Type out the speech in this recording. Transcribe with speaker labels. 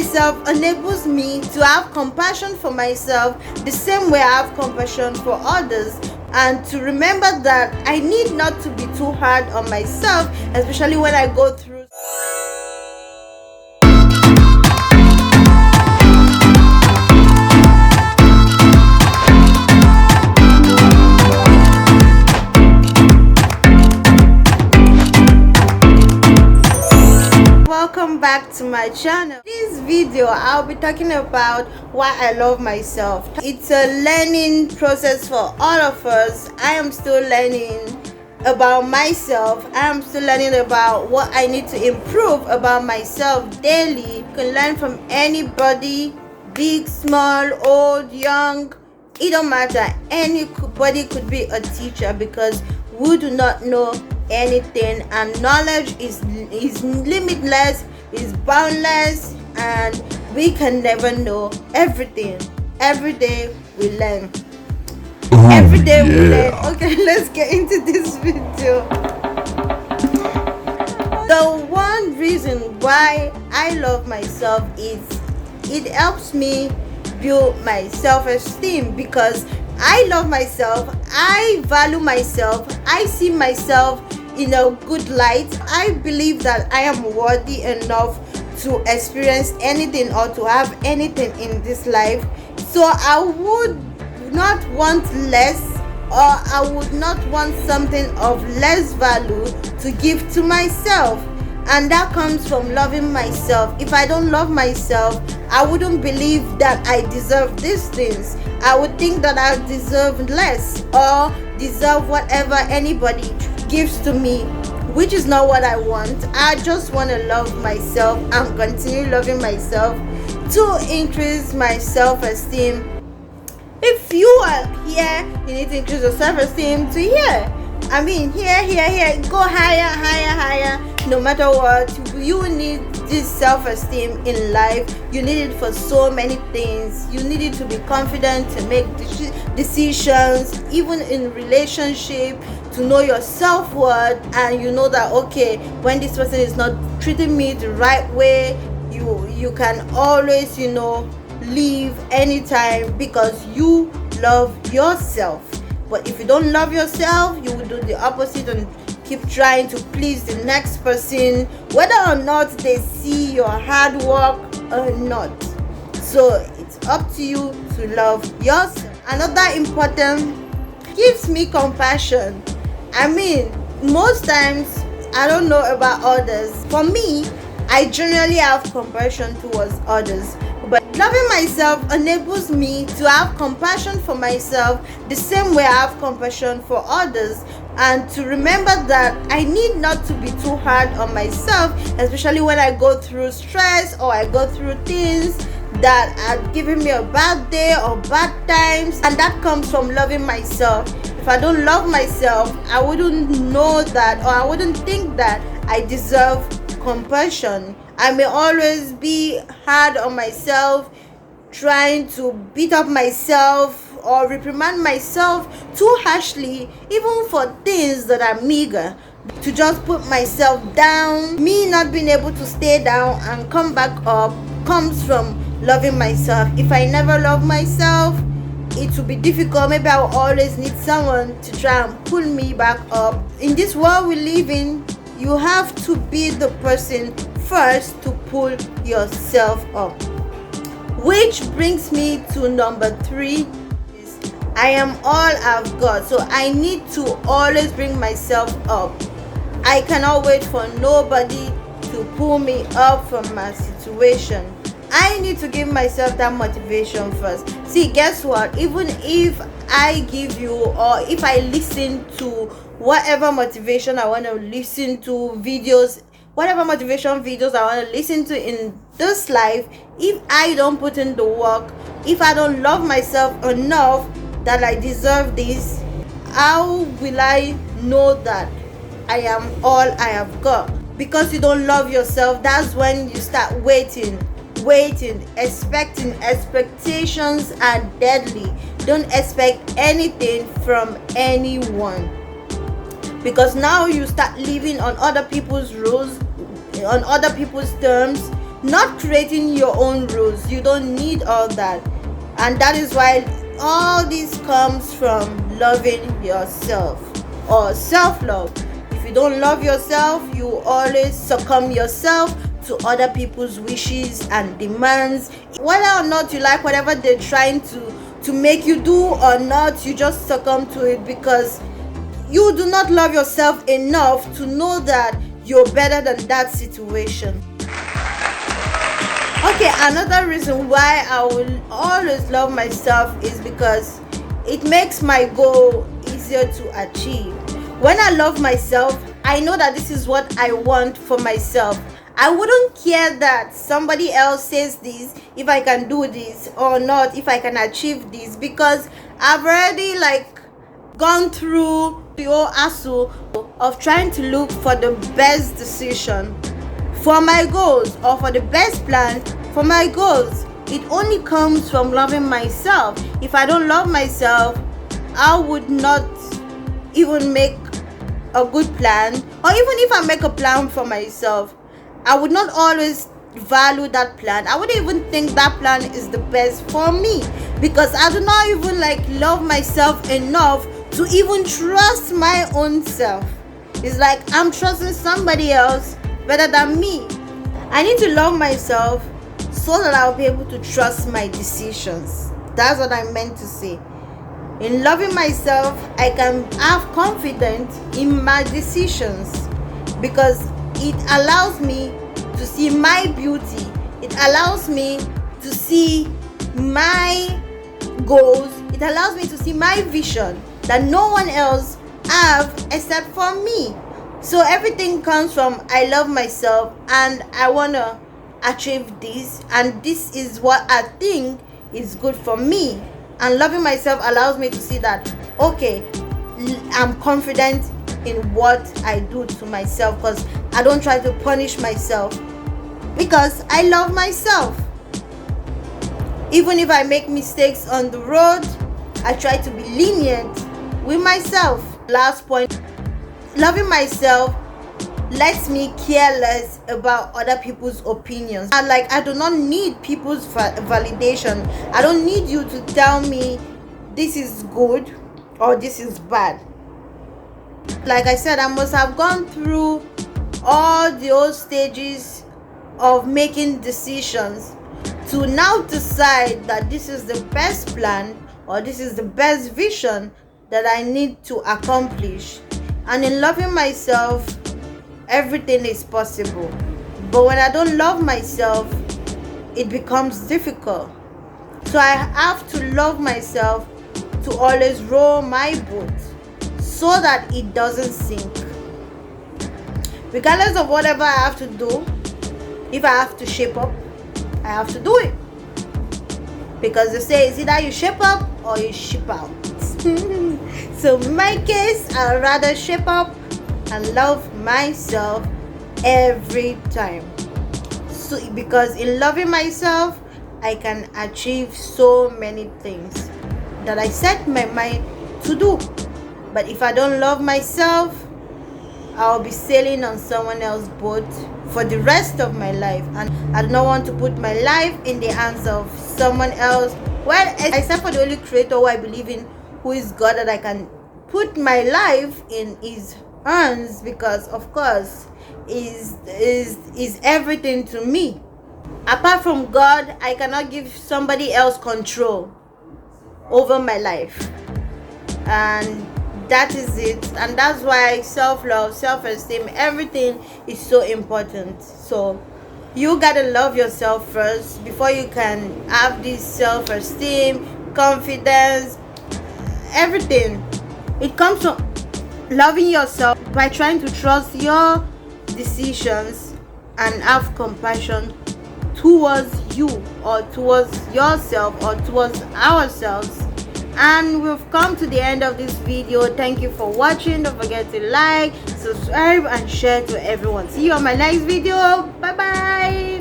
Speaker 1: myself enables me to have compassion for myself the same way I have compassion for others, and to remember that I need not to be too hard on myself, especially when I go through. Welcome back to my channel. In this video I'll be talking about why I love myself. It's a learning process for all of us. I am still learning about myself. I am still learning about what I need to improve about myself daily. You can learn from anybody, big, small, old, young. It don't matter. Anybody could be a teacher, because we do not know anything, and knowledge is limitless, is boundless, and we can never know everything. Every day we learn. Every day we learn. Okay, let's get into this video. The one reason why I love myself is it helps me build my self-esteem, because I love myself, I value myself, I see myself in a good light. I believe that I am worthy enough to experience anything or to have anything in this life. So I would not want less, or I would not want something of less value to give to myself. And that comes from loving myself. If I don't love myself, I wouldn't believe that I deserve these things. I would think that I deserve less, or deserve whatever anybody gives to me, which is not what I want. I just want to love myself and continue loving myself to increase my self-esteem. If you are here, you need to increase your self-esteem to here. I mean, here, go higher. No matter what, you need this self-esteem in life. You need it for so many things. You need it to be confident, to make decisions, even in relationship, to know your self-worth, and you know that, okay, when this person is not treating me the right way, you can always, leave anytime, because you love yourself. But if you don't love yourself, you will do the opposite and keep trying to please the next person, whether or not they see your hard work or not. So it's up to you to love yourself. Another important, gives me compassion. I mean, most times, I don't know about others. For me, I generally have compassion towards others. But loving myself enables me to have compassion for myself the same way I have compassion for others, and to remember that I need not to be too hard on myself, especially when I go through stress or I go through things that are giving me a bad day or bad times. And that comes from loving myself. If I don't love myself, I wouldn't know that, or I wouldn't think that I deserve compassion. I may always be hard on myself, trying to beat up myself or reprimand myself too harshly, even for things that are meager, to just put myself down. Me not being able to stay down and come back up comes from loving myself. If I never love myself, it will be difficult. Maybe I will always need someone to try and pull me back up. In this world we live in, you have to be the person first to pull yourself up. Which brings me to number 3. I am all I've got. So I need to always bring myself up. I cannot wait for nobody to pull me up from my situation. I need to give myself that motivation first. See, guess what? Even if I give you, or if I listen to whatever motivation I want to listen to, videos, whatever motivation videos I want to listen to in this life, if I don't put in the work, if I don't love myself enough that I deserve this, how will I know that I am all I have got? Because you don't love yourself, that's when you start waiting, expecting. Expectations are deadly. Don't expect anything from anyone, because now you start living on other people's rules, on other people's terms. not creating your own rules. You don't need all that. And that is why all this comes from loving yourself or self-love. If you don't love yourself, you always succumb yourself to other people's wishes and demands. Whether or not you like whatever they're trying to make you do or not, you just succumb to it because you do not love yourself enough to know that you're better than that situation. Okay, another reason why I will always love myself is because it makes my goal easier to achieve. When I love myself, I know that this is what I want for myself. I wouldn't care that somebody else says this, if I can do this or not, if I can achieve this, because I've already gone through the whole hassle of trying to look for the best decision for my goals or for the best plan for my goals. It only comes from loving myself. If I don't love myself, I would not even make a good plan, or even if I make a plan for myself, I would not always value that plan. I wouldn't even think that plan is the best for me because I do not even love myself enough to even trust my own self. It's like I'm trusting somebody else better than me. I need to love myself so that I'll be able to trust my decisions. That's what I meant to say. In loving myself, I can have confidence in my decisions because it allows me to see my beauty. It allows me to see my goals. It allows me to see my vision that no one else have except for me. So everything comes from I love myself and I want to achieve this, and this is what I think is good for me. And loving myself allows me to see that, okay, I'm confident in what I do to myself because I don't try to punish myself because I love myself. Even if I make mistakes on the road, I try to be lenient with myself. Last point, loving myself lets me care less about other people's opinions. And I do not need people's validation. I don't need you to tell me this is good or this is bad. Like I said, I must have gone through all the old stages of making decisions to now decide that this is the best plan or this is the best vision that I need to accomplish. And in loving myself, everything is possible. But when I don't love myself, it becomes difficult. So I have to love myself to always row my boat so that it doesn't sink. Regardless of whatever I have to do, if I have to shape up, I have to do it. Because they say it's either you shape up or you ship out. So in my case, I'd rather shape up and love myself every time. So because in loving myself, I can achieve so many things that I set my mind to do. But if I don't love myself, I'll be sailing on someone else's boat for the rest of my life, and I do not want to put my life in the hands of someone else. Well, except for the only creator who I believe in, who is God, that I can put my life in his hands, because of course is everything to me. Apart from God, I cannot give somebody else control over my life, and that is it. And that's why self-love, self-esteem, everything is so important. So you gotta love yourself first before you can have this self-esteem, confidence, everything. It comes from loving yourself by trying to trust your decisions and have compassion towards you, or towards yourself, or towards ourselves. And we've come to the end of this video. Thank you for watching. Don't forget to like, subscribe, and share to everyone. See you on my next video. Bye bye.